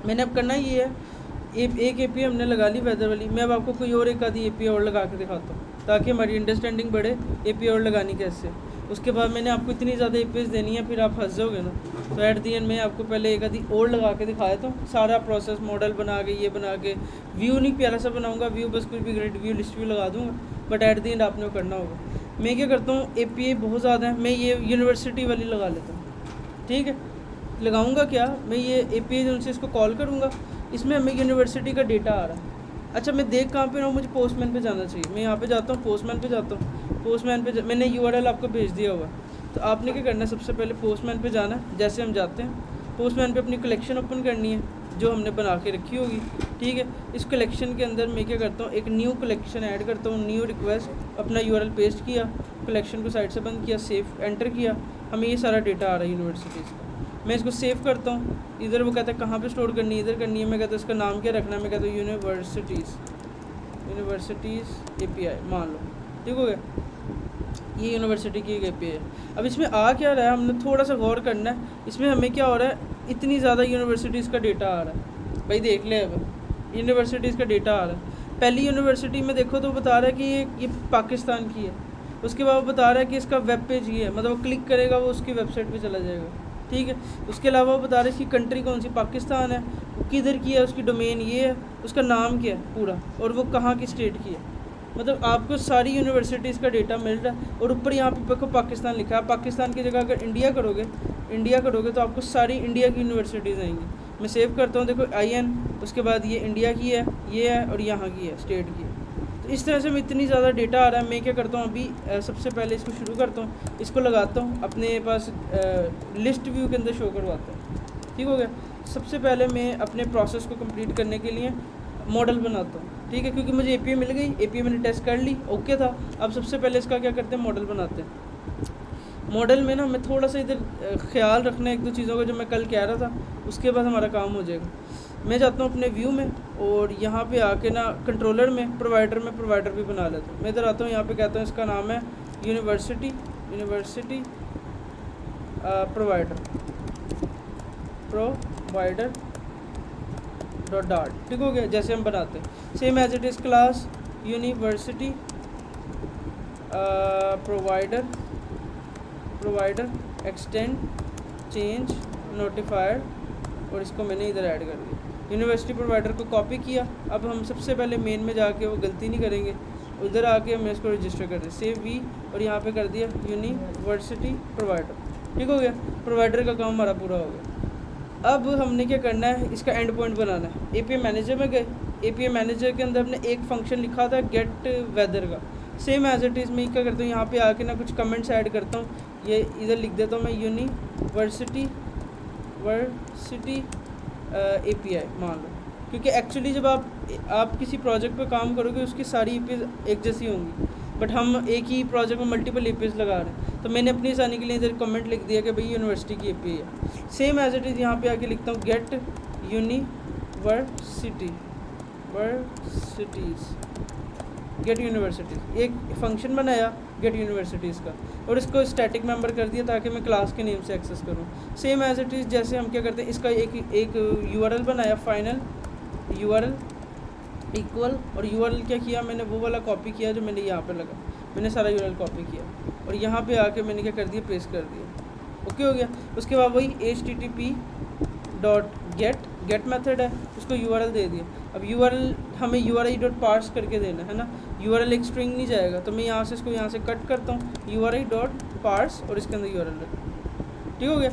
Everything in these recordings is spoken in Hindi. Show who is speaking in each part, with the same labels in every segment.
Speaker 1: मैंने अब करना ये है, एक API हमने लगा ली वेदर वाली, मैं अब आपको कोई और एक आधी API और लगा के दिखाता हूँ ताकि हमारी अंडरस्टैंडिंग बढ़े API और लगानी कैसे। उसके बाद मैंने आपको इतनी ज़्यादा APIs देनी है, फिर आप हंस जाओगे ना। तो एट दी एंड में आपको पहले एक आधी और लगा के दिखाया था, सारा प्रोसेस मॉडल बना के, ये बना के, व्यू नहीं प्यारा सा बनाऊँगा, व्यू बस कोई भी ग्रेड व्यू लिस्ट भी लगा दूँगा, बट एट दी एंड आपने वो करना होगा। मैं क्या करता हूँ, API बहुत ज़्यादा है, मैं ये यूनिवर्सिटी वाली लगा लेता हूँ। ठीक है, लगाऊंगा क्या, मैं ये API जो उनसे इसको कॉल करूँगा, इसमें हमें यूनिवर्सिटी का डेटा आ रहा है। अच्छा, मैं देख कहाँ पे रहा हूँ, मुझे पोस्टमैन पे जाना चाहिए, मैं यहाँ पे जाता हूँ, पोस्टमैन पे जाता हूँ। पोस्टमैन पे मैंने URL आपको भेज दिया हुआ, तो आपने क्या करना है, सबसे पहले पोस्टमैन पे जाना है। जैसे हम जाते हैं पोस्टमैन पे, अपनी कलेक्शन ओपन करनी है जो हमने बना के रखी होगी। ठीक है, इस कलेक्शन के अंदर मैं क्या करता हूँ, एक न्यू कलेक्शन ऐड करता हूँ, न्यू रिक्वेस्ट, अपना URL पेस्ट किया, कलेक्शन को साइड से बंद किया, सेव एंटर किया, हमें ये सारा डेटा आ रहा है यूनिवर्सिटीज़ का। मैं इसको सेव करता हूँ, इधर वो कहता है कहाँ पे स्टोर करनी है, इधर करनी है, मैं कहता हूँ इसका नाम क्या रखना है, मैं कहता हूँ यूनिवर्सिटीज़ API मान लो। ठीक हो गया, ये यूनिवर्सिटी की एक API है। अब इसमें आ क्या रहा है, हमने थोड़ा सा गौर करना है, इसमें हमें क्या हो रहा है, इतनी ज़्यादा यूनिवर्सिटीज़ का डेटा आ रहा है। भाई देख ले, अब यूनिवर्सिटीज़ का डेटा आ रहा है। पहली यूनिवर्सिटी में देखो तो बता रहा है कि ये पाकिस्तान की है, उसके बाद वो बता रहा है कि इसका वेब पेज ये है, मतलब वो क्लिक करेगा वो उसकी वेबसाइट पे चला जाएगा। ठीक है, उसके अलावा वो बता रहे हैं इसकी कंट्री कौन सी, पाकिस्तान है, वो किधर की है, उसकी डोमेन ये है, उसका नाम क्या है पूरा, और वो कहाँ की स्टेट की है। मतलब आपको सारी यूनिवर्सिटीज़ का डेटा मिल रहा है, और ऊपर यहाँ पे देखो पाकिस्तान लिखा है। पाकिस्तान की जगह अगर इंडिया करोगे तो आपको सारी इंडिया की यूनिवर्सिटीज़ आएंगी। मैं सेव करता हूँ, देखो IN, उसके बाद ये इंडिया की है, ये है, और यहाँ की है, स्टेट की है। तो इस तरह से मैं इतनी ज़्यादा डेटा आ रहा है, मैं क्या करता हूँ, अभी सबसे पहले इसको शुरू करता हूँ, इसको लगाता हूँ अपने पास लिस्ट व्यू के अंदर शो करवाता हूँ। ठीक हो गया, सबसे पहले मैं अपने प्रोसेस को कंप्लीट करने के लिए मॉडल बनाता हूँ। ठीक है, क्योंकि मुझे API मिल गई, API मैंने टेस्ट कर ली, ओके था। अब सबसे पहले इसका क्या करते हैं, मॉडल बनाते हैं। मॉडल में ना हमें थोड़ा सा इधर ख्याल रखना है एक दो चीज़ों का, जो मैं कल कह रहा था, उसके बाद हमारा काम हो जाएगा। मैं जाता हूँ अपने व्यू में, और यहाँ पे आके ना कंट्रोलर में प्रोवाइडर भी बना लेता हूँ। मैं इधर आता हूँ, यहाँ पे कहता हूँ इसका नाम है यूनिवर्सिटी प्रोवाइडर .dart। ठीक हो गया, जैसे हम बनाते हैं, same as it is class university provider extend change notifier, और इसको मैंने इधर ऐड कर दिया। यूनिवर्सिटी प्रोवाइडर को कॉपी किया। अब हम सबसे पहले मेन में जाके वो गलती नहीं करेंगे, उधर आके हम इसको रजिस्टर कर दें, सेव वी, और यहाँ पे कर दिया यूनिवर्सिटी प्रोवाइडर। ठीक हो गया, प्रोवाइडर का काम हमारा पूरा हो गया। अब हमने क्या करना है, इसका एंड पॉइंट बनाना है। API मैनेजर में गए, API मैनेजर के अंदर हमने एक फंक्शन लिखा था गेट वेदर का, सेम एज इट इज़ मैं क्या करता हूँ, यहाँ पे आके ना कुछ कमेंट्स ऐड करता हूँ, ये इधर लिख देता हूँ मैं यूनिवर्सिटी API मान लो, क्योंकि एक्चुअली जब आप किसी प्रोजेक्ट पे काम करोगे उसकी सारी APIs एक जैसी होंगी, बट हम एक ही प्रोजेक्ट में मल्टीपल APIs लगा रहे हैं। तो मैंने अपनी आसानी के लिए इधर कमेंट लिख दिया कि भाई यूनिवर्सिटी की API है। सेम एज इट इज़ यहाँ पे आके लिखता हूँ गेट यूनिवर्सिटीज़, एक फंक्शन बनाया गेट यूनिवर्सिटीज़ का, और इसको स्टैटिक मेंबर कर दिया ताकि मैं क्लास के नेम से एक्सेस करूँ। सेम एज इट इज़ जैसे हम क्या करते हैं, इसका एक URL बनाया, फाइनल URL इक्वल, और URL क्या किया मैंने, वो वाला कॉपी किया जो मैंने यहाँ पे लगा, मैंने सारा URL कॉपी किया, और यहाँ पे आके मैंने क्या कर दिया, पेस्ट कर दिया। ओके हो गया। उसके बाद वही http.get मेथड है, उसको URL दे दिया। अब URL हमें URI.parse करके देना है ना, URL एक स्ट्रिंग नहीं जाएगा, तो मैं यहाँ से इसको यहाँ से कट करता हूँ, URI.parse, और इसके अंदर URL रखता। ठीक हो गया।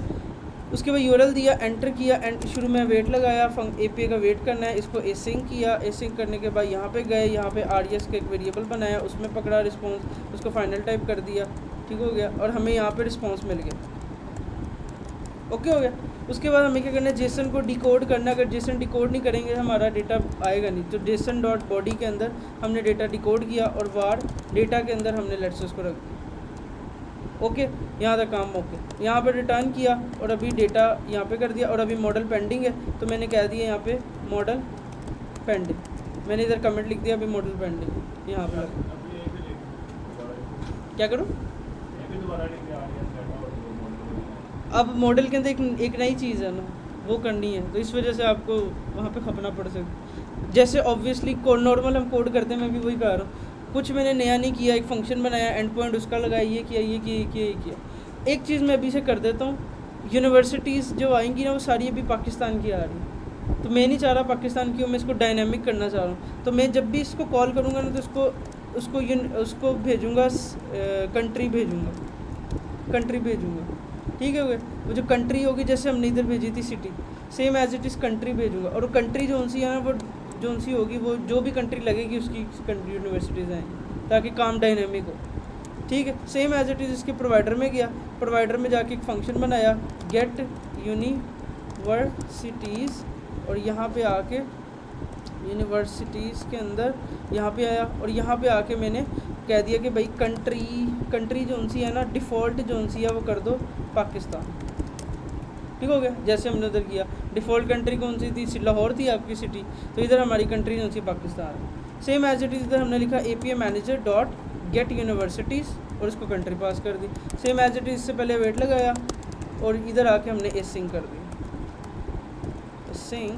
Speaker 1: उसके बाद URL दिया, एंटर किया, एंड शुरू में वेट लगाया, API का वेट करना है, इसको एसिंक किया, एसिंक करने के बाद यहाँ पे गए, यहाँ पे RES का एक वेरिएबल बनाया, उसमें पकड़ा रिस्पॉन्स, उसको फाइनल टाइप कर दिया। ठीक हो गया, और हमें यहाँ पे रिस्पॉन्स मिल गया। ओके हो गया। उसके बाद हमें क्या करना है, जेसन को डिकोड करना है। अगर जेसन डिकोड नहीं करेंगे हमारा डेटा आएगा नहीं, तो JSON.body के अंदर हमने डेटा डिकोड किया, और var डेटा के अंदर हमने लेट्स उसको रख दिया। ओके, यहाँ तक काम ओके। यहाँ पे रिटर्न किया, और अभी डेटा यहाँ पे कर दिया, और अभी मॉडल पेंडिंग है, तो मैंने कह दिया यहाँ पे मॉडल पेंडिंग, मैंने इधर कमेंट लिख दिया, अभी मॉडल पेंडिंग यहाँ पे क्या करूँ। अब मॉडल के अंदर एक नई चीज़ है ना, वो करनी है, तो इस वजह से आपको वहाँ पे खपना पड़ सकता। जैसे ऑब्वियसली नॉर्मल हम कोड करते हैं, मैं भी वही कर रहा हूँ, कुछ मैंने नया नहीं किया, एक फंक्शन बनाया, एंड पॉइंट उसका लगाया, ये किया ये किया ये किया ये किया। एक चीज़ मैं अभी से कर देता हूँ, यूनिवर्सिटीज़ जो आएंगी ना वो सारी अभी पाकिस्तान की आ रही है, तो मैं नहीं चाह रहा पाकिस्तान की हो, मैं इसको डायनामिक करना चाह रहा हूँ। तो मैं जब भी इसको कॉल करूँगा ना तो उसको भेजूँगा, कंट्री भेजूँगा, ठीक है। वो जो कंट्री होगी, जैसे हमने इधर भेजी थी city, same as it is country भेजूँगा, और वो कंट्री जो सी है ना वो जो सी होगी, वो जो भी कंट्री लगेगी उसकी कंट्री यूनिवर्सिटीज़ आएंगी, ताकि काम डायनेमिक हो, ठीक है। सेम एज इट इज़ इसके प्रोवाइडर में गया, प्रोवाइडर में जाके एक फंक्शन बनाया गेट यूनिवर्सिटीज़, और यहाँ पे आके यूनिवर्सिटीज़ के अंदर यहाँ पे आया, और यहाँ पे आके मैंने कह दिया कि भाई कंट्री जो सी है ना, डिफ़ॉल्ट जो सी है वो कर दो पाकिस्तान, ठीक हो गया। जैसे हमने उधर किया, डिफ़ॉल्ट कंट्री कौन सी थी, लाहौर थी आपकी सिटी, तो इधर हमारी कंट्री कौन सी, पाकिस्तान है। सेम एज इट इज़ इधर हमने लिखा API manager dot gate universities, और इसको कंट्री पास कर दी। सेम एज इट इज़, इससे पहले वेट लगाया, और इधर आके हमने एसिंग कर दी, एसिंग,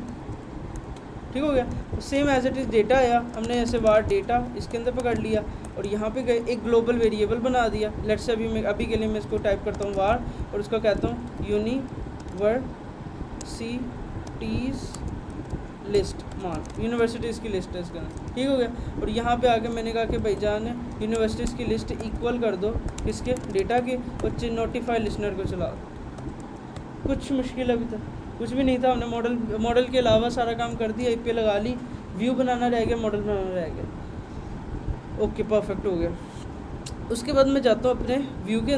Speaker 1: ठीक हो गया। Same as it is data आया, हमने ऐसे वार डेटा इसके अंदर पकड़ लिया, और यहाँ पे गए एक ग्लोबल वेरिएबल बना दिया। लेट्स से अभी के लिए मैं इसको टाइप करता हूँ वार, और उसको कहता हूँ यूनिवर्सिटीज़ लिस्ट, मान यूनिवर्सिटीज़ की लिस्ट है इसके अंदर, ठीक हो गया। और यहाँ पे आके मैंने कहा कि भाईजान यूनिवर्सिटीज़ की लिस्ट इक्वल कर दो किसके, डेटा के, और नोटिफाई लिसनर को चला दो। कुछ मुश्किल अभी तक कुछ भी नहीं था, हमने मॉडल के अलावा सारा काम कर दिया, API लगा ली, व्यू बनाना रह गया, मॉडल बनाना रह गया, ओके परफेक्ट हो गया। उसके बाद मैं जाता हूँ अपने व्यू के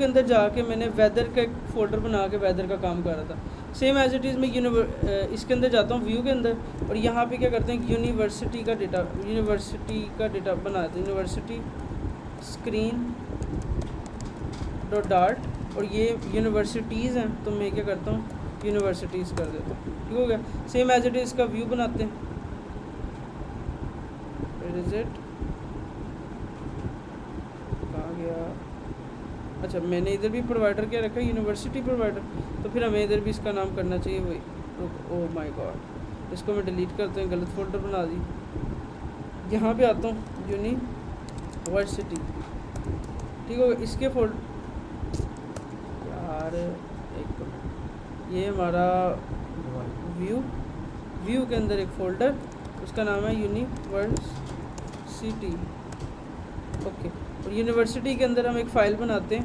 Speaker 1: अंदर जाके मैंने वेदर का एक फ़ोल्डर बना के वेदर का काम कर रहा था। सेम एज इट इज़ मैं इसके अंदर जाता हूँ व्यू के अंदर, और यहाँ पे क्या करते हैं, यूनिवर्सिटी का डेटा बनाते हैं, यूनिवर्सिटी स्क्रीन डॉट डार्ट, और ये यूनिवर्सिटीज़ हैं, तो मैं क्या करता हूँ यूनिवर्सिटीज़ कर देता हूँ, ठीक हो गया। सेम एज इट इज़ इसका व्यू बनाते हैं, कहाँ गया, अच्छा मैंने इधर भी प्रोवाइडर क्या रखा है, यूनिवर्सिटी प्रोवाइडर, तो फिर हमें इधर भी इसका नाम करना चाहिए वही, ओह माय गॉड, इसको मैं डिलीट करता हूँ, गलत फोल्डर बना दी। यहाँ पे आता हूँ यूनिवर्सिटी, ठीक हो गया। इसके यार एक ये हमारा व्यू के अंदर एक फ़ोल्डर, उसका नाम है यूनिवर्सिटी, ओके। और यूनिवर्सिटी के अंदर हम एक फ़ाइल बनाते हैं,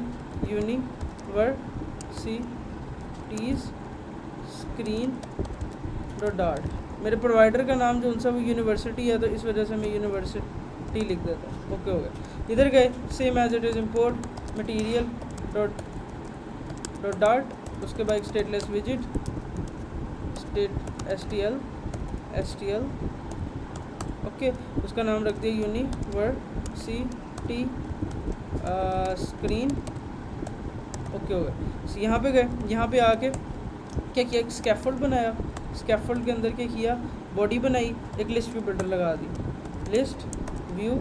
Speaker 1: यूनिवर्सिटीज़ स्क्रीन डॉट डार्ट। मेरे प्रोवाइडर का नाम जो उनसा वो यूनिवर्सिटी है, तो इस वजह से मैं यूनिवर्सिटी लिख देता हूँ, ओके हो गया। इधर गए, same as it is import material dot dart, उसके बाद एक स्टेटलेस विजिट STL, ओके, उसका नाम रख दिया यूनिवर्सिटी स्क्रीन, ओके हो गया। यहाँ पे गए, यहाँ पे आके क्या किया, एक स्कैफोल्ड बनाया, स्कैफोल्ड के अंदर क्या किया, बॉडी बनाई, एक लिस्ट व्यू बिल्डर लगा दी, लिस्ट व्यू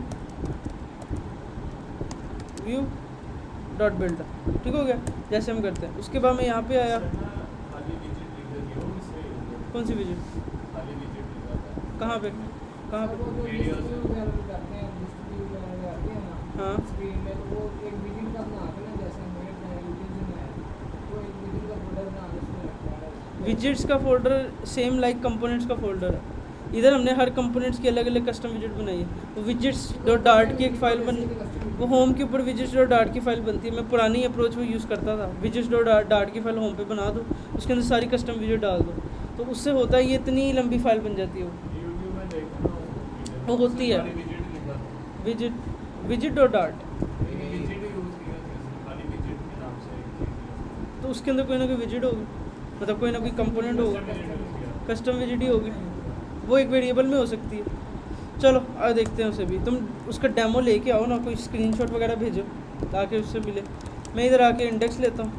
Speaker 1: डॉट बिल्डर, ठीक हो गया, जैसे हम करते हैं। उसके बाद मैं यहाँ पे आया, कौन सी विजिट, कहाँ पे हाँ, विजिट्स का फोल्डर सेम लाइक कंपोनेंट्स का फोल्डर है। इधर हमने हर कंपोनेंट्स की अलग अलग कस्टम विजिट बनाई है। वो विजिट्स डॉट डार्ट की एक फ़ाइल बन, वो होम के ऊपर विजिट्स डॉट डार्ट की फ़ाइल बनती है। मैं पुरानी अप्रोच वो यूज़ करता था, विजिट्स डॉट डार्ट की फ़ाइल होम पे बना दो, उसके अंदर सारी कस्टम विजिट डाल दो, तो उससे होता है ये इतनी लंबी फ़ाइल बन जाती है। वो होती है विजिट डॉट डार्ट, तो उसके अंदर कोई ना कोई विजिट होगी, मतलब कोई ना कोई कंपोनेंट होगा, कस्टम विजिट ही होगी, वो एक वेरिएबल में हो सकती है। चलो अब देखते हैं उसे भी। तुम उसका डेमो लेके आओ ना, कोई स्क्रीनशॉट वगैरह भेजो ताकि उससे मिले। मैं इधर आके इंडेक्स लेता हूँ,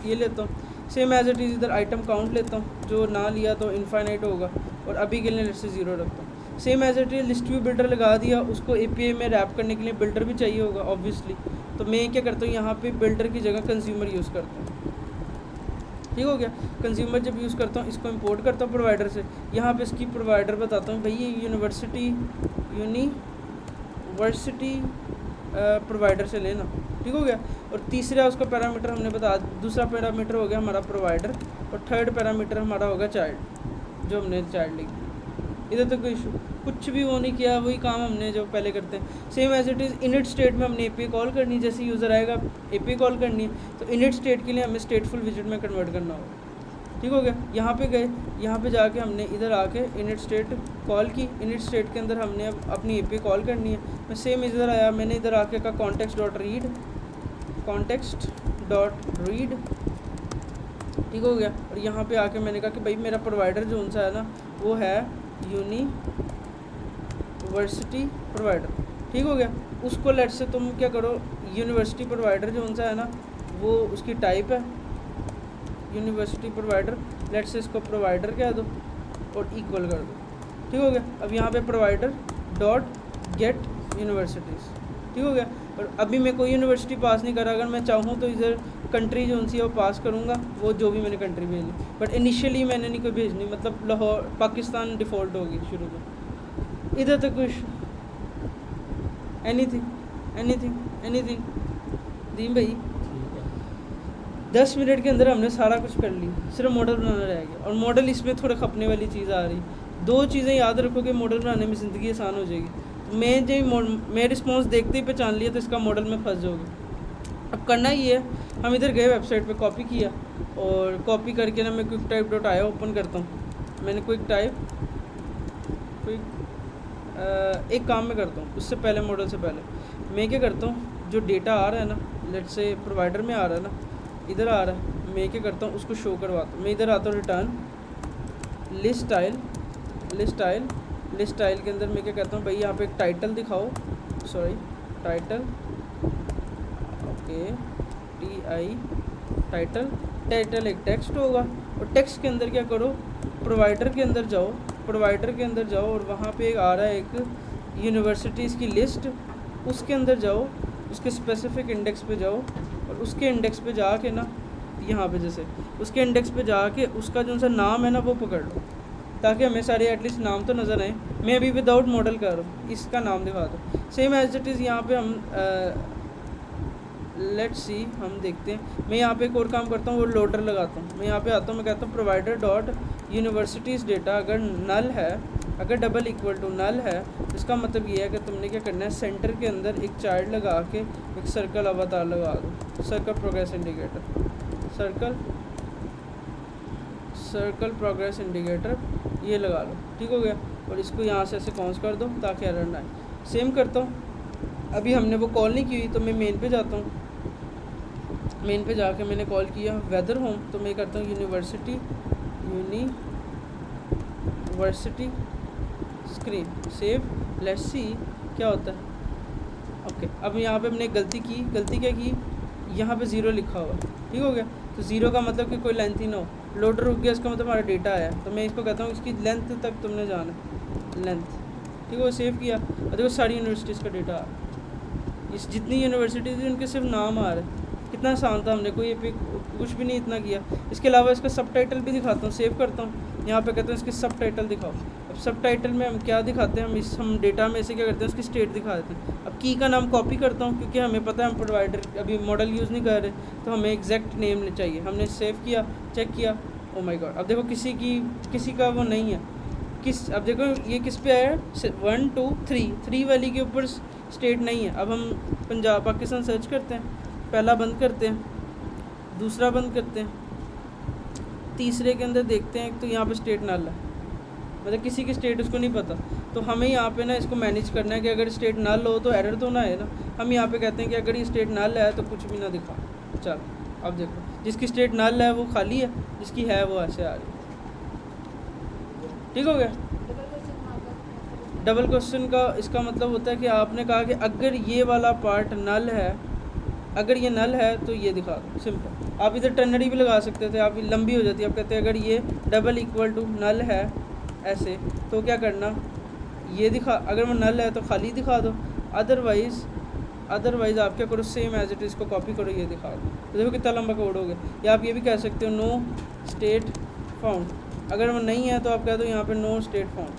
Speaker 1: ये लेता हूँ, सेम एज इट इज़ इधर आइटम काउंट लेता हूँ, जो ना लिया तो इनफाइनाइट होगा, और अभी के लिए से 0 रखता हूँ। Same as it is list view builder लगा दिया, उसको API में रैप करने के लिए बिल्डर भी चाहिए होगा ऑब्वियसली, तो मैं क्या करता हूँ यहाँ पे बिल्डर की जगह कंज्यूमर यूज़ करता हूँ। ठीक हो गया। कंज्यूमर जब यूज़ करता हूँ इसको इंपोर्ट करता हूँ प्रोवाइडर से, यहाँ पे इसकी प्रोवाइडर बताता हूँ भाई ये यूनिवर्सिटी प्रोवाइडर से लेना, ठीक हो गया। और तीसरा उसका पैरामीटर हमने बता, दूसरा पैरामीटर हो गया हमारा प्रोवाइडर, और थर्ड पैरामीटर हमारा होगा चाइल्ड, जो हमने चाइल्ड लिखी। इधर तो कोई इशू कुछ भी वो नहीं किया, वही काम हमने जो पहले करते हैं same as it is. Init state में हमने एपीआई कॉल करनी है, जैसे यूज़र आएगा एपीआई कॉल करनी है, तो इनिट स्टेट के लिए हमें स्टेटफुल विजिट में कन्वर्ट करना होगा, ठीक हो गया। यहाँ पे गए, यहाँ पे जाके हमने इधर आके इनिट स्टेट कॉल की, इनिट स्टेट के अंदर हमने अब अपनी एपीआई कॉल करनी है। मैं सेम इधर आया, मैंने इधर आके का कॉन्टेक्स्ट डॉट रीड, ठीक हो गया। और यहाँ पे आके मैंने कहा कि भाई मेरा प्रोवाइडर जो उनसा है ना वो है यूनिवर्सिटी प्रोवाइडर, ठीक हो गया। उसको लेट से तुम क्या करो, यूनिवर्सिटी प्रोवाइडर जो उनसा है ना वो उसकी टाइप है यूनिवर्सिटी प्रोवाइडर, लेट से इसको प्रोवाइडर कह दो और इक्वल कर दो, ठीक हो गया। अब यहाँ पे प्रोवाइडर डॉट गेट यूनिवर्सिटीज़, ठीक हो गया। और अभी मैं कोई यूनिवर्सिटी पास नहीं करा, अगर मैं चाहूँ तो इधर कंट्री जो उनसी है वो पास करूँगा, वो जो भी मैंने कंट्री भेजी, बट इनिशियली मैंने नहीं कोई भेजनी, मतलब लाहौर पाकिस्तान डिफ़ॉल्ट होगी शुरू में। इधर तो कुछ एनीथिंग दीन भाई 10 मिनट के अंदर हमने सारा कुछ कर लिया, सिर्फ मॉडल बनाना रह गया। और मॉडल इसमें थोड़ा खपने वाली चीज़ आ रही, 2 चीज़ें याद रखोगे मॉडल बनाने में ज़िंदगी आसान हो जाएगी। मैं रिस्पॉन्स देखते ही पहचान लिया तो इसका मॉडल में फंस जाओगे। अब करना ही है, हम इधर गए वेबसाइट पे कॉपी किया, और कॉपी करके ना मैं क्विक टाइप डॉट आया ओपन करता हूँ। मैंने एक काम में करता हूँ, उससे पहले मॉडल से पहले मैं क्या करता हूँ, जो डेटा आ रहा है ना लेट से प्रोवाइडर में आ रहा है ना, इधर आ रहा है, मैं क्या करता हूँ उसको शो करवाता हूँ। मैं इधर आता हूँ रिटर्न लिस्ट स्टाइल के अंदर मैं क्या कहता हूँ भाई यहाँ पे एक टाइटल दिखाओ, टाइटल ओके टाइटल एक टेक्स्ट होगा, और टेक्स्ट के अंदर क्या करो, प्रोवाइडर के अंदर जाओ और वहाँ पे एक आ रहा है एक यूनिवर्सिटीज़ की लिस्ट, उसके अंदर जाओ, उसके स्पेसिफिक इंडेक्स पे जाओ, और उसके इंडेक्स पे जाके ना यहाँ पे जैसे उसके इंडेक्स पे जाके उसका जो सा नाम है ना वो पकड़ लो, ताकि हमें सारे एटलीस्ट नाम तो नज़र आए। मैं अभी विदाउट मॉडल कर रहा हूँ, इसका नाम दिखा दो सेम एज इट इज़। यहाँ पे हम लेट्स सी हम देखते हैं। मैं यहाँ पे एक और काम करता हूँ, वो लोडर लगाता हूँ। मैं यहाँ पे आता हूँ, मैं कहता हूँ प्रोवाइडर डॉट यूनिवर्सिटीज़ डेटा अगर नल है, अगर डबल इक्वल टू नल है, इसका मतलब ये है कि तुमने क्या करना है, सेंटर के अंदर एक चार्ट लगा के एक सर्कल अवतार लगा दो, circle progress indicator, circle progress indicator ये लगा लो, ठीक हो गया। और इसको यहाँ से ऐसे कॉन्स कर दो ताकि एरर ना आए। सेम करता हूँ, अभी हमने वो कॉल नहीं की हुई तो मैं मेन पे जाता हूँ, मेन पे जाके मैंने कॉल किया वेदर होम, तो मैं करता हूँ university screen save, let's see क्या होता है। ओके, अब यहाँ पे हमने गलती क्या की, यहाँ पे 0 लिखा हुआ, ठीक हो गया। तो 0 का मतलब कि कोई लेंथ ही ना हो, लोडर रुक गया, इसका मतलब हमारा डेटा आया। तो मैं इसको कहता हूँ इसकी लेंथ तक तुमने जाना, लेंथ, ठीक हो। सेव किया और देखो सारी यूनिवर्सिटीज़ का डेटा आ रहा है, इस जितनी यूनिवर्सिटीज़ थी उनके सिर्फ नाम आ रहे हैं। कितना आसान था, हमने कोई कुछ भी नहीं इतना किया। इसके अलावा इसका सबटाइटल भी दिखाता हूँ, सेव करता हूँ, यहाँ पे कहते हैं इसके सबटाइटल दिखाओ। अब सबटाइटल में हम क्या दिखाते हैं, हम डेटा में से क्या करते हैं, उसकी स्टेट दिखा देते हैं। अब की का नाम कॉपी करता हूँ, क्योंकि हमें पता है हम प्रोवाइडर अभी मॉडल यूज़ नहीं कर रहे, तो हमें एग्जैक्ट नेम चाहिए। हमने सेव किया, चेक किया, ओ माय गॉड, अब देखो किसी का वो नहीं है, अब देखो ये किस पे आया, 1 2 3 वाली के ऊपर स्टेट नहीं है। अब हम पंजाब पाकिस्तान सर्च करते हैं, पहला बंद करते हैं, दूसरा बंद करते हैं, तीसरे के अंदर देखते हैं तो यहाँ पे स्टेट नल है, मतलब किसी की स्टेट उसको नहीं पता। तो हमें यहाँ पे ना इसको मैनेज करना है कि अगर स्टेट नल हो तो एरर तो ना है ना। हम यहाँ पे कहते हैं कि अगर ये स्टेट नल है तो कुछ भी ना दिखा। चल अब देखो, जिसकी स्टेट नल है वो खाली है, जिसकी है वो ऐसे आ रही है, ठीक हो गया। डबल क्वेश्चन का इसका मतलब होता है कि आपने कहा कि अगर ये वाला पार्ट नल है, अगर ये नल है तो ये दिखा दो, सिंपल। आप इधर टर्नरी भी लगा सकते थे, आप लंबी हो जाती है। आप कहते हैं अगर ये डबल इक्वल टू नल है ऐसे, तो क्या करना, ये दिखा, अगर वो नल है तो खाली दिखा दो, अदरवाइज़ आप क्या करो, सेम एज इट इज़ को कॉपी करो, ये दिखा दो। तो देखो कितना लंबा कोड हो गया। या आप ये भी कह सकते हो नो स्टेट फाउंड। अगर वो नहीं है तो आप कह दो यहाँ पे नो स्टेट फाउंड,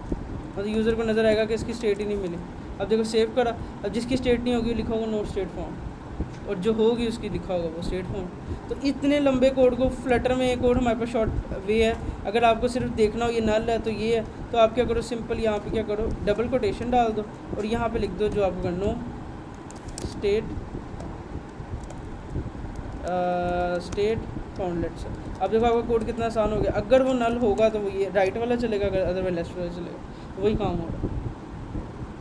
Speaker 1: मतलब यूज़र को नज़र आएगा कि इसकी स्टेट ही नहीं मिली। अब देखो सेव करा, अब जिसकी स्टेट नहीं होगी लिखा होगा नो स्टेट फाउंड, और जो होगी उसकी लिखा होगा वो स्टेट फाउंड। तो इतने लंबे कोड को फ्लटर में एक और हमारे पास शॉर्ट वे है। अगर आपको सिर्फ देखना हो ये नल है तो ये है, तो आप क्या करो, सिंपल यहाँ पे क्या करो, डबल कोटेशन डाल दो और यहाँ पे लिख दो जो आपको नो स्टेट स्टेट फाउंडलेट से। अब देखो आपका कोड कितना आसान हो गया। अगर वो नल होगा तो वो ये राइट वाला चलेगा, अगर अदरवाइज लेफ्ट वाला चलेगा, वही काम हो रहा है।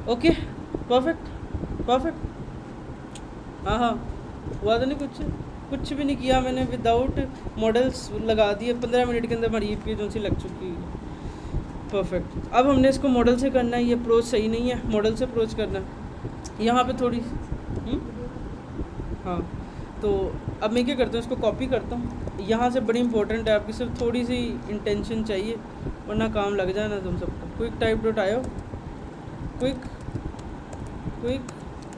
Speaker 1: Okay, perfect perfect. हाँ हुआ तो नहीं, कुछ भी नहीं किया मैंने, विदाउट मॉडल्स लगा दिए। 15 मिनट के अंदर हमारी ईपी जो सी लग चुकी है। परफेक्ट। अब हमने इसको मॉडल से करना है, ये अप्रोच सही नहीं है, मॉडल से अप्रोच करना है। यहाँ पे थोड़ी हाँ, तो अब मैं क्या करता हूँ, इसको कॉपी करता हूँ। यहाँ से बड़ी इंपॉर्टेंट है, आपकी सिर्फ थोड़ी सी इंटेंशन चाहिए वरना काम लग जाए ना तुम सबको। क्विक टाइप डॉट आयो, क्विक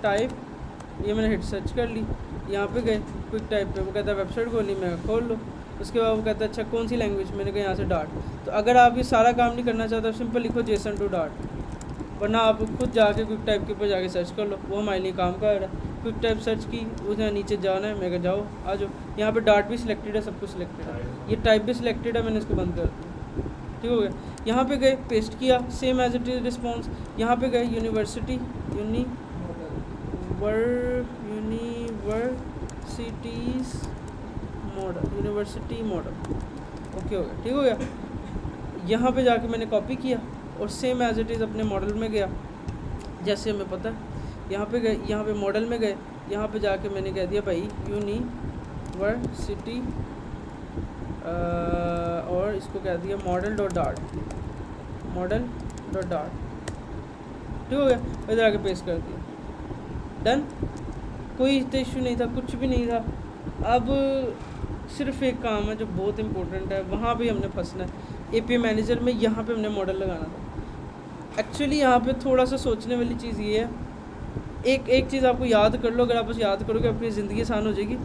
Speaker 1: टाइप, ये मैंने हिट सर्च कर ली। यहाँ पे गए क्विक टाइप पे, वो कहता है वेबसाइट खोलनी, मैं खोल लो। उसके बाद वो कहता है अच्छा कौन सी लैंग्वेज, मैंने कहा यहाँ से डार्ट। तो अगर आप ये सारा काम नहीं करना चाहते, सिंपल लिखो जेसन टू डार्ट, वरना आप खुद जाके क्विक टाइप के ऊपर जाके सर्च कर लो, वो हमारे लिए काम कर रहा है। क्विक टाइप सर्च की, उसने नीचे जाना है, मैं कहा जाओ आ जाओ। यहाँ पे डार्ट भी सिलेक्टेड है, सब कुछ सिलेक्टेड है, ये टाइप भी सिलेक्टेड है, मैंने इसको बंद कर दिया। ठीक हो गया। यहाँ पे गए, पेस्ट किया, same as it is response. यहाँ पे गए universities model, university model, okay हो गया, ठीक हो गया। यहाँ पे जाके मैंने कॉपी किया और सेम एज इट इज़ अपने मॉडल में गया, जैसे हमें पता है। यहाँ पे गए, यहाँ पे मॉडल में गए, यहाँ पे जाके मैंने कह दिया भाई यूनिवर्सिटी और इसको कह दिया मॉडल डॉट डार्ट, ठीक हो गया। इधर आके पेस्ट कर दिया, डन। कोई इशू नहीं था, कुछ भी नहीं था। अब सिर्फ एक काम है जो बहुत इंपॉर्टेंट है, वहाँ पे हमने फंसना है। एपीआई मैनेजर में यहाँ पे हमने मॉडल लगाना था। एक्चुअली यहाँ पे थोड़ा सा सोचने वाली चीज़ ये है, एक चीज़ आपको याद कर लो, अगर आप उसे याद करोगे अपनी ज़िंदगी आसान हो जाएगी।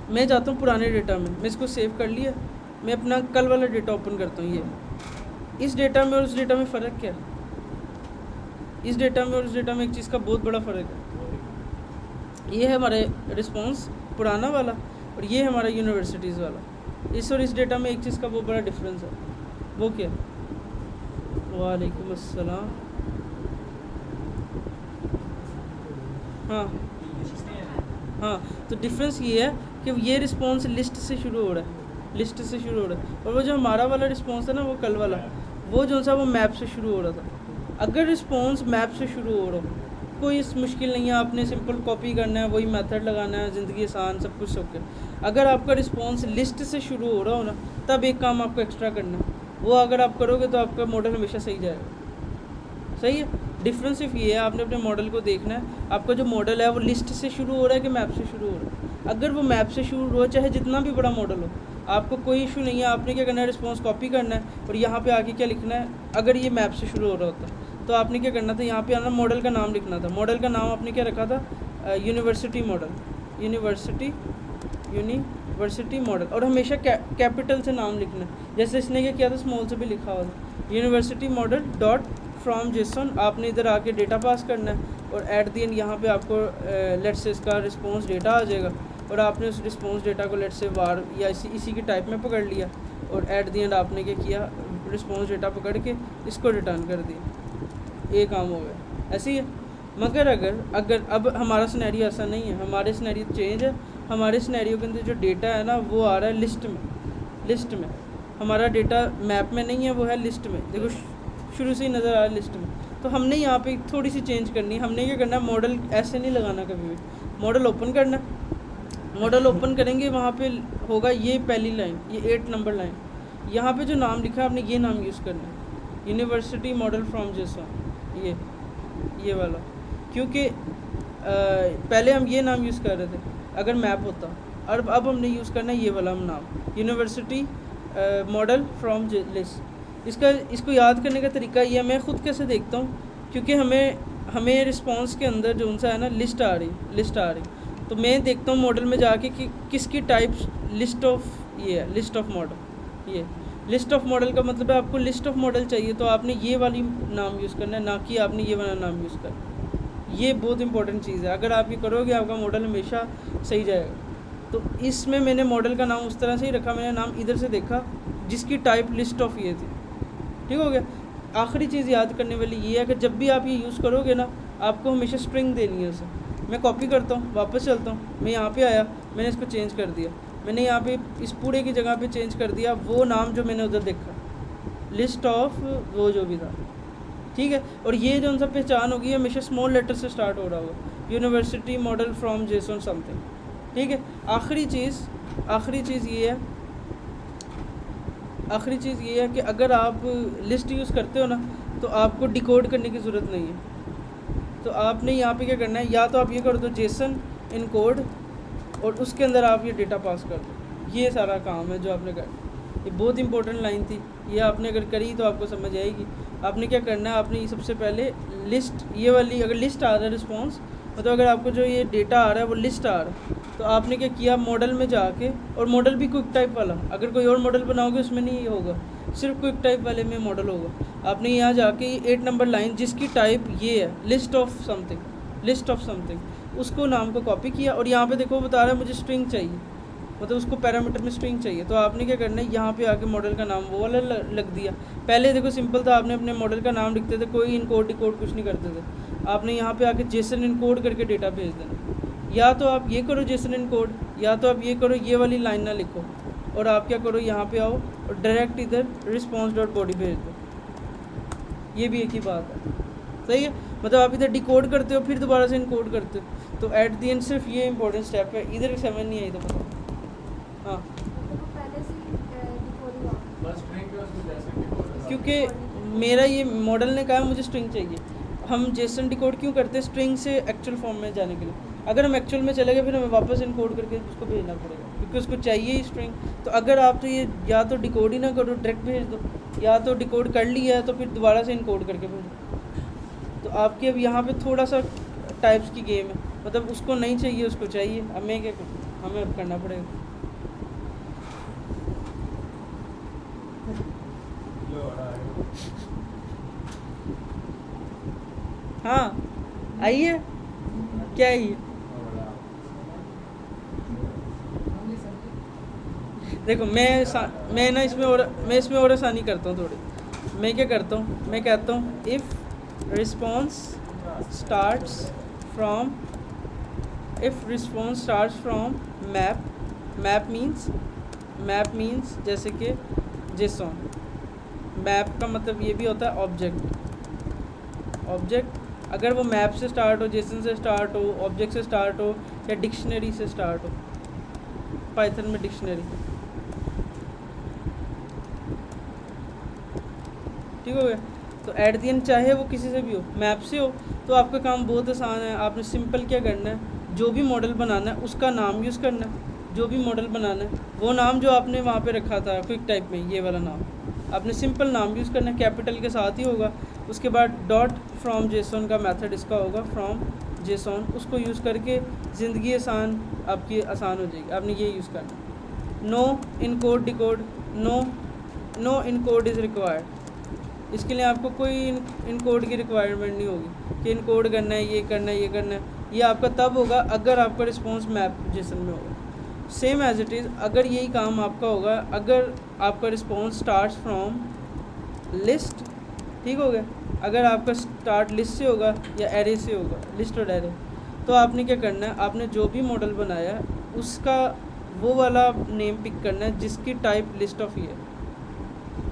Speaker 1: मैं जाता हूँ पुराने डेटा में, मैं इसको सेव कर लिया, मैं अपना कल वाला डेटा ओपन करता हूँ। ये इस डेटा में और उस डेटा में फ़र्क क्या है? इस डेटा में और उस डेटा में एक चीज़ का बहुत बड़ा फ़र्क है। ये है हमारे रिस्पॉन्स पुराना वाला और ये है हमारा यूनिवर्सिटीज़ वाला। इस और इस डेटा में एक चीज़ का बहुत बड़ा डिफरेंस है, वो क्या? वालेकुम अस्सलाम। हाँ, तो डिफरेंस ये है कि ये रिस्पॉन्स लिस्ट से शुरू हो रहा है, और वो जो हमारा वाला रिस्पॉन्स है ना, वो कल वाला, वो जो सा वो मैप से शुरू हो रहा था। अगर रिस्पॉन्स मैप से शुरू हो रहा हो, कोई मुश्किल नहीं है, आपने सिंपल कॉपी करना है, वही मेथड लगाना है, ज़िंदगी आसान, सब कुछ ओके। अगर आपका रिस्पॉन्स लिस्ट से शुरू हो रहा हो ना, तब एक काम आपको एक्स्ट्रा करना है, वो अगर आप करोगे तो आपका मॉडल हमेशा सही जाएगा। सही है। डिफरेंस सिर्फ ये है, आपने अपने मॉडल को देखना है, आपका जो मॉडल है वो लिस्ट से शुरू हो रहा है कि मैप से शुरू हो रहा है। अगर वो मैप से शुरू हो, चाहे जितना भी बड़ा मॉडल हो, आपको कोई इशू नहीं है। आपने क्या करना है, रिस्पॉन्स कॉपी करना है और यहाँ पे आके क्या लिखना है। अगर ये मैप से शुरू हो रहा होता तो आपने क्या करना था, यहाँ पे आना, मॉडल का नाम लिखना था। मॉडल का नाम आपने क्या रखा था, यूनिवर्सिटी मॉडल, यूनिवर्सिटी मॉडल, और हमेशा कैपिटल से नाम लिखना है। जैसे इसने क्या किया था, स्मॉल से भी लिखा हुआ था, university model dot from Jason. आपने इधर आके डेटा पास करना है और एट दी एंड यहाँ पे आपको लेट्स से इसका रिस्पॉन्स डेटा आ जाएगा, और आपने उस रिस्पॉन्स डेटा को लेट्स से वार या इसी के टाइप में पकड़ लिया, और एट दी एंड आपने क्या किया, रिस्पॉन्स डेटा पकड़ के इसको रिटर्न कर दिया। ये काम हो गया, ऐसे ही है। मगर अगर अब हमारा सिनेरियो ऐसा नहीं है, हमारे सिनेरियो चेंज है। हमारे सिनेरियो के अंदर जो डेटा है ना, वो आ रहा है लिस्ट में। हमारा डेटा मैप में नहीं है, वो है लिस्ट में। देखो शुरू से ही नज़र आ रहा है लिस्ट में। तो हमने यहाँ पे थोड़ी सी चेंज करनी है। हमने क्या करना है, मॉडल ऐसे नहीं लगाना कभी भी, मॉडल ओपन करना। मॉडल ओपन करेंगे, वहाँ पे होगा ये पहली लाइन, ये 8 नंबर लाइन। यहाँ पे जो नाम लिखा है आपने ये नाम यूज़ करना है, यूनिवर्सिटी मॉडल फ्रॉम जेसन, ये वाला। क्योंकि पहले हम ये नाम यूज़ कर रहे थे अगर मैप होता, और अब हमने यूज़ करना है ये वाला नाम, यूनिवर्सिटी मॉडल फ्रॉम लिस्ट। इसको याद करने का तरीका ये है, मैं ख़ुद कैसे देखता हूँ, क्योंकि हमें रिस्पॉन्स के अंदर जो सा है ना लिस्ट आ रही, तो मैं देखता हूँ मॉडल में जाके कि किसकी टाइप लिस्ट ऑफ ये है, लिस्ट ऑफ मॉडल। ये लिस्ट ऑफ मॉडल का मतलब है आपको लिस्ट ऑफ मॉडल चाहिए तो आपने ये वाली नाम यूज़ करना है, ना कि आपने ये वाला नाम यूज़ करना। ये बहुत इंपॉर्टेंट चीज़ है, अगर आप ये करोगे आपका मॉडल हमेशा सही जाएगा। तो इसमें मैंने मॉडल का नाम उस तरह से ही रखा, मैंने नाम इधर से देखा जिसकी टाइप लिस्ट ऑफ ये थी। ठीक हो गया। आखिरी चीज़ याद करने वाली ये है कि जब भी आप ये यूज़ करोगे ना, आपको हमेशा स्ट्रिंग देनी है उसे। मैं कॉपी करता हूँ, वापस चलता हूँ, मैं यहाँ पे आया, मैंने इसको चेंज कर दिया, मैंने यहाँ पे इस पूरे की जगह पे चेंज कर दिया वो नाम जो मैंने उधर देखा, लिस्ट ऑफ वो जो भी था। ठीक है। और ये जो उनसे पहचान होगी हमेशा स्मॉल लेटर से स्टार्ट हो रहा होगा, university model from Jason something. ठीक है। आखिरी चीज़ ये है कि अगर आप लिस्ट यूज़ करते हो ना तो आपको डिकोड करने की ज़रूरत नहीं है। तो आपने यहाँ पे क्या करना है, या तो आप ये कर दो जेसन इनकोड और उसके अंदर आप ये डेटा पास कर दो। ये सारा काम है जो आपने करना। ये बहुत इंपॉर्टेंट लाइन थी, ये आपने अगर करी तो आपको समझ आएगी। आपने क्या करना है, आपने सबसे पहले लिस्ट, ये वाली अगर लिस्ट आ रहा है रिस्पॉन्स, मतलब अगर आपको जो ये डेटा आ रहा है वो लिस्ट आ रहा है, तो आपने क्या किया, मॉडल में जाके, और मॉडल भी क्विक टाइप वाला, अगर कोई और मॉडल बनाओगे उसमें नहीं होगा, सिर्फ क्विक टाइप वाले में मॉडल होगा। आपने यहाँ जाके 8 नंबर लाइन जिसकी टाइप ये है लिस्ट ऑफ समथिंग, उसको नाम को कॉपी किया और यहाँ पे देखो बता रहा है मुझे स्ट्रिंग चाहिए, मतलब उसको पैरामीटर में स्ट्रिंग चाहिए। तो आपने क्या करना है, यहाँ पे आके मॉडल का नाम वो वाला लग दिया। पहले देखो सिंपल था, आपने अपने मॉडल का नाम लिखते थे, कोई इनकोड डिकोड कुछ नहीं करते थे। आपने यहाँ पे आके जेसन इनकोड करके डेटा भेज देना। या तो आप ये करो जेसन इनकोड, या तो आप ये करो, ये वाली लाइन ना लिखो और आप क्या करो, यहाँ पे आओ और डायरेक्ट इधर response.body भेज दो। ये भी एक ही बात है, सही है। मतलब आप इधर डिकोड करते हो फिर दोबारा से इनकोड करते हो, तो एट दी एंड सिर्फ ये इंपॉर्टेंट स्टेप है। इधर समझ नहीं आई तो बताओ। हाँ, क्योंकि मेरा ये मॉडल ने कहा मुझे स्ट्रिंग चाहिए। हम जेसन डिकोड क्यों करते हैं, स्ट्रिंग से एक्चुअल फॉर्म में जाने के लिए। अगर हम एक्चुअल में चले गए फिर हमें वापस इनकोड करके उसको भेजना पड़ेगा, क्योंकि उसको चाहिए ही स्ट्रिंग। तो अगर आप तो ये या तो डिकोड ही ना करो, डायरेक्ट भेज दो, या तो डिकोड कर लिया है तो फिर दोबारा से इनकोड करके भेजो। तो आपकी अब यहाँ पे थोड़ा सा टाइप्स की गेम है, मतलब उसको नहीं चाहिए उसको चाहिए। अब मैं क्या करूँ, हमें अब करना पड़ेगा। हाँ आइए, क्या है ये, देखो मैं ना इसमें और आसानी करता हूँ थोड़ी। मैं क्या करता हूँ, मैं कहता हूँ if response starts from map means जैसे कि जेसन। मैप का मतलब ये भी होता है ऑब्जेक्ट। अगर वो मैप से स्टार्ट हो, जेसन से स्टार्ट हो, ऑब्जेक्ट से स्टार्ट हो, या डिक्शनरी से स्टार्ट हो, पाइथन में डिक्शनरी। ठीक हो गया। तो एट द एंड चाहे वो किसी से भी हो, मैप से हो, तो आपका काम बहुत आसान है। आपने सिंपल क्या करना है, जो भी मॉडल बनाना है उसका नाम यूज़ करना है। जो भी मॉडल बनाना है वो नाम जो आपने वहाँ पे रखा था क्विक टाइप में, ये वाला नाम आपने सिंपल नाम यूज़ करना है, कैपिटल के साथ ही होगा। उसके बाद डॉट फ्रॉम जेसन का मेथड इसका होगा, फ्रॉम जेसन। उसको यूज़ करके ज़िंदगी आपकी आसान हो जाएगी। आपने ये यूज़ करना। No encode decode, no encode is required. इसके लिए आपको कोई इनकोड की रिक्वायरमेंट नहीं होगी कि इनकोड करना है, ये करना है, ये करना है। ये आपका तब होगा अगर आपका रिस्पॉन्स मैप जेसन में होगा। सेम एज इट इज़, अगर यही काम आपका होगा अगर आपका रिस्पॉन्स स्टार्ट्स फ्रॉम लिस्ट। ठीक हो गया। अगर आपका स्टार्ट लिस्ट से होगा या एरे से होगा, लिस्ट और एरे, तो आपने क्या करना है, आपने जो भी मॉडल बनाया है उसका वो वाला नेम पिक करना है जिसकी टाइप लिस्ट ऑफ ये।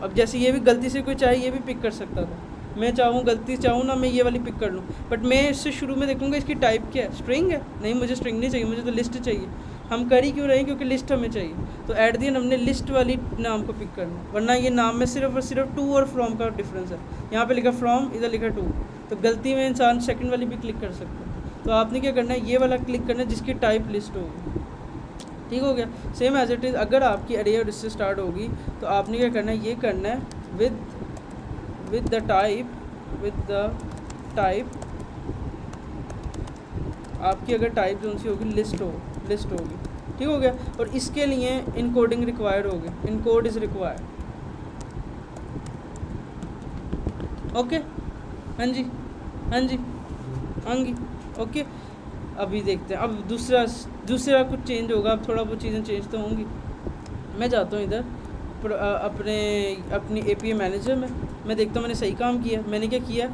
Speaker 1: अब जैसे ये भी गलती से कोई चाहे ये भी पिक कर सकता था, मैं गलती चाहूँ ना मैं ये वाली पिक कर लूँ, बट मैं इससे शुरू में देखूँगा इसकी टाइप क्या है, स्ट्रिंग है, नहीं मुझे स्ट्रिंग नहीं चाहिए, मुझे तो लिस्ट चाहिए। हम कर ही क्यों रहे हैं, क्योंकि लिस्ट हमें चाहिए। तो एट द एंड हमने लिस्ट वाली नाम को पिक करना, वरना ये नाम में सिर्फ और सिर्फ टू और फ्रॉम का डिफरेंस है। यहाँ पे लिखा फ्रॉम, इधर लिखा टू, तो गलती में इंसान सेकंड वाली भी क्लिक कर सकता है। तो आपने क्या करना है, ये वाला क्लिक करना है जिसकी टाइप लिस्ट होगी। ठीक हो गया। सेम एज इट इज़, अगर आपकी अरे और इससे स्टार्ट होगी तो आपने क्या करना है, ये करना है विद द टाइप आपकी अगर टाइप जो सी होगी लिस्ट होगी, ठीक हो गया। और इसके लिए इनकोडिंग रिक्वायर्ड होगी, इनकोड इज़ रिक्वायर्ड। ओके, हाँ जी, हाँ जी, हाँ जी, ओके। अभी देखते हैं, अब दूसरा कुछ चेंज होगा, अब थोड़ा बहुत चीज़ें चेंज तो होंगी। मैं जाता हूँ इधर अपनी API मैनेजर में, मैं देखता हूँ मैंने सही काम किया। मैंने क्या किया,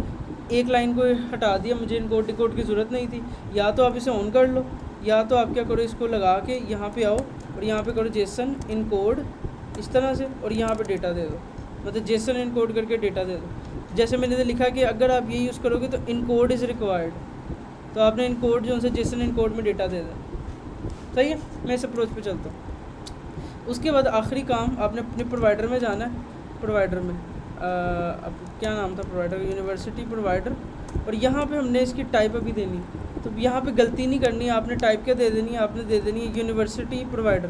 Speaker 1: एक लाइन को हटा दिया, मुझे इनकोड डिकोड की ज़रूरत नहीं थी। या तो आप इसे ऑन कर लो, या तो आप क्या करो, इसको लगा के यहाँ पे आओ और यहाँ पे करो जेसन इनकोड इस तरह से, और यहाँ पे डेटा दे दो, मतलब जेसन इनकोड करके डेटा दे दो। जैसे मैंने लिखा कि अगर आप ये यूज़ करोगे तो इनकोड इज़ रिक्वायर्ड, तो आपने इनकोड जो उनसे जेसन इनकोड में डेटा दे दें। सही है, मैं इस अप्रोच पे चलता हूँ। उसके बाद आखिरी काम, आपने अपने प्रोवाइडर में जाना है। प्रोवाइडर में अब क्या नाम था प्रोवाइडर, यूनिवर्सिटी प्रोवाइडर, और यहाँ पे हमने इसकी टाइप अभी देनी। तो यहाँ पे गलती नहीं करनी है, आपने टाइप क्या दे देनी है, आपने दे देनी है यूनिवर्सिटी प्रोवाइडर,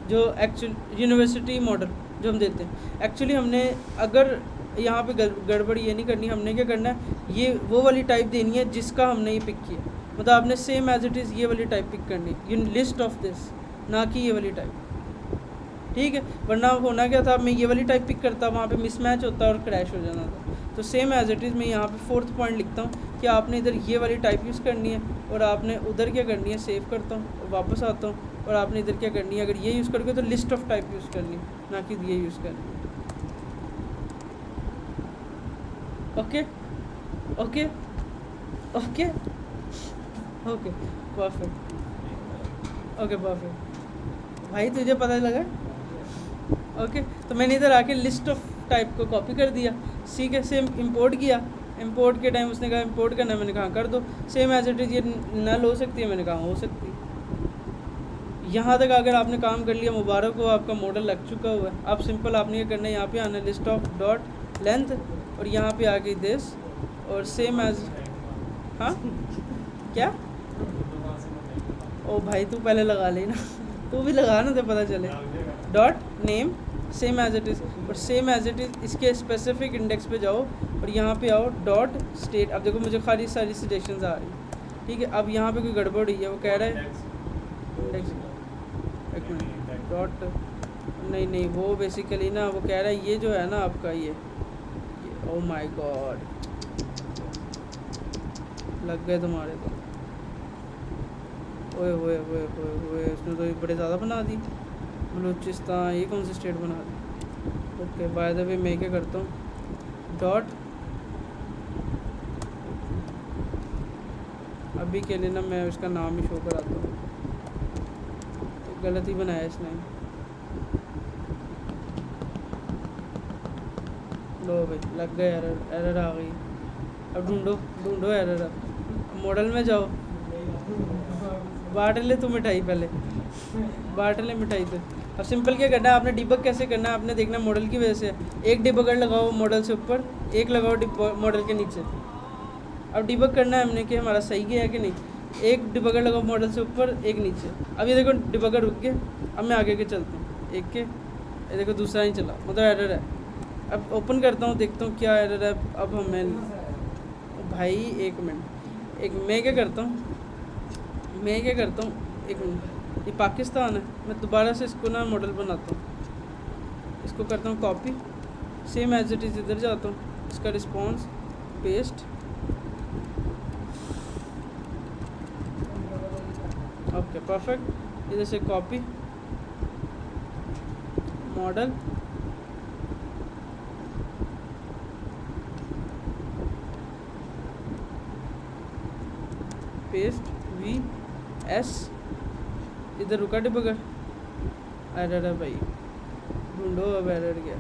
Speaker 1: जो एक्चुअल यूनिवर्सिटी मॉडल जो हम देते हैं। एक्चुअली हमने अगर यहाँ पे गड़बड़ ये नहीं करनी, हमने क्या करना है, ये वो वाली टाइप देनी है जिसका हमने ये पिक किया, मतलब आपने सेम एज इट इज़ ये वाली टाइप पिक करनी है, लिस्ट ऑफ दिस, ना कि ये वाली टाइप, ठीक है। वरना होना क्या था, मैं ये वाली टाइप पिक करता, वहाँ पे मिसमैच होता और क्रैश हो जाना था। तो सेम एज इट इज़ मैं यहाँ पे 4th पॉइंट लिखता हूँ कि आपने इधर ये वाली टाइप यूज़ करनी है, और आपने उधर क्या करनी है, सेव करता हूँ और वापस आता हूँ, और आपने इधर क्या करनी है, अगर ये यूज़ करोगे तो लिस्ट ऑफ टाइप यूज़ करनी है, ना कि ये यूज़ करनी है। Okay okay okay okay, perfect, okay perfect भाई, तुझे पता लगा। ओके, तो मैंने इधर आके लिस्ट ऑफ टाइप को कॉपी कर दिया, ठीक है। सेम इंपोर्ट किया, इंपोर्ट के टाइम उसने कहा इंपोर्ट करना है, मैंने कहा कर दो। सेम एज इट इज़ ये नल हो सकती है, मैंने कहा हो सकती है। यहाँ तक अगर आपने काम कर लिया, मुबारक हो, आपका मॉडल लग चुका हुआ है। आप सिंपल आपने ये करना है, यहाँ पे आना लिस्ट ऑफ डॉट लेंथ, और यहाँ पे आ गई दिस, और सेम एज, हाँ क्या, ओ भाई तू पहले लगा लेना तू भी लगा ना, तो पता चले। Dot name same as it is, और सेम एज इट इज़ इसके स्पेसिफिक इंडेक्स पे जाओ और यहाँ पे आओ डॉट स्टेट। अब देखो मुझे खाली सारी सजेशंस आ रही, ठीक है। अब यहाँ पे कोई गड़बड़ हुई है, वो कह रहा है इंडेक्स, एक मिनट, डॉट नहीं वो बेसिकली ना, वो कह रहा है ये जो है ना आपका ये ओ माय गॉड, लग गए तुम्हारे तो, ओए ओए ओए ओए ओए, इसने तो बड़े ज़्यादा बना दी। बलूचिस्तान, ये कौन सी स्टेट बना दी। ओके, बाय द वे मैं क्या करता हूँ, डॉट अभी के लिए ना मैं उसका नाम ही शो कराता हूँ, तो गलत ही बनाया इसने। लो भाई लग गए, एरर आ गई। अब ढूंढो एरर। अब मॉडल में जाओ, बांट ले तू मिठाई, पहले बांट ले मिठाई। तो अब सिंपल क्या करना है, आपने डिबग कैसे करना है, आपने देखना मॉडल की वजह से एक डिबगर लगाओ मॉडल से ऊपर, एक लगाओ मॉडल के नीचे। अब डिबग करना है हमने कि हमारा सही गया है कि नहीं। एक डिबगर लगाओ मॉडल से ऊपर, एक नीचे। अब ये देखो डिबगर रुक गए। अब मैं आगे के चलता हूँ, एक के, ये देखो दूसरा ही चला, मतलब एरर है। अब ओपन करता हूँ, देखता हूँ क्या एरर है। अब हमें भाई एक मिनट, मैं क्या करता हूँ, एक मिनट, ये पाकिस्तान है। मैं दोबारा से इसको ना मॉडल बनाता हूँ, इसको करता हूँ copy, same as it is इधर जाता हूँ, इसका रिस्पॉन्स पेस्ट, ओके परफेक्ट। इधर से copy model, paste V S, इधर रुका डिबगर, एरर है भाई, ढूंढो अब एरर क्या।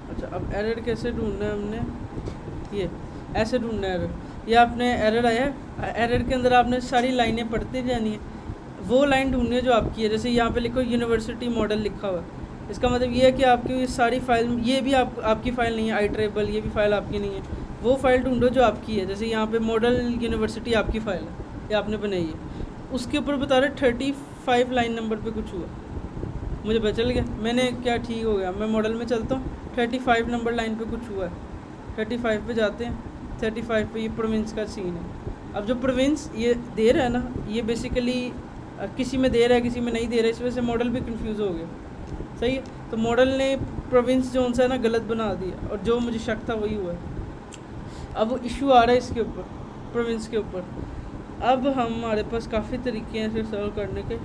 Speaker 1: अच्छा अब एरर कैसे ढूंढना है हमने, ये ऐसे ढूंढना है एरर। ये आपने एरर आया, एरर के अंदर आपने सारी लाइनें पढ़ते जानी है, वो लाइन ढूंढनी है जो आपकी है। जैसे यहाँ पे लिखो यूनिवर्सिटी मॉडल लिखा हुआ है, इसका मतलब ये है कि आपकी ये सारी फाइल, ये भी आपकी फ़ाइल नहीं है, आई ट्रेबल ये भी फ़ाइल आपकी नहीं है। वो फाइल ढूंढो जो आपकी है। जैसे यहाँ पे मॉडल यूनिवर्सिटी आपकी फ़ाइल है, ये आपने बनाई है, उसके ऊपर बता रहे 35 लाइन नंबर पे कुछ हुआ, मुझे बचल गया, मैंने क्या ठीक हो गया, मैं मॉडल में चलता हूँ, 35 नंबर लाइन पे कुछ हुआ है, 35 पे जाते हैं, 35 पे ये प्रोविंस का सीन है। अब जो प्रोविंस ये दे रहा है ना, ये बेसिकली किसी में दे रहा है किसी में नहीं दे रहा है, इस वजह से मॉडल भी कंफ्यूज हो गया। सही है, तो मॉडल ने प्रोविंस जो उनसे ना गलत बना दिया और जो मुझे शक था वही हुआ है। अब वो इशू आ रहा है इसके ऊपर, प्रोविंस के ऊपर। अब हमारे पास काफ़ी तरीके हैं इसे सॉल्व करने के।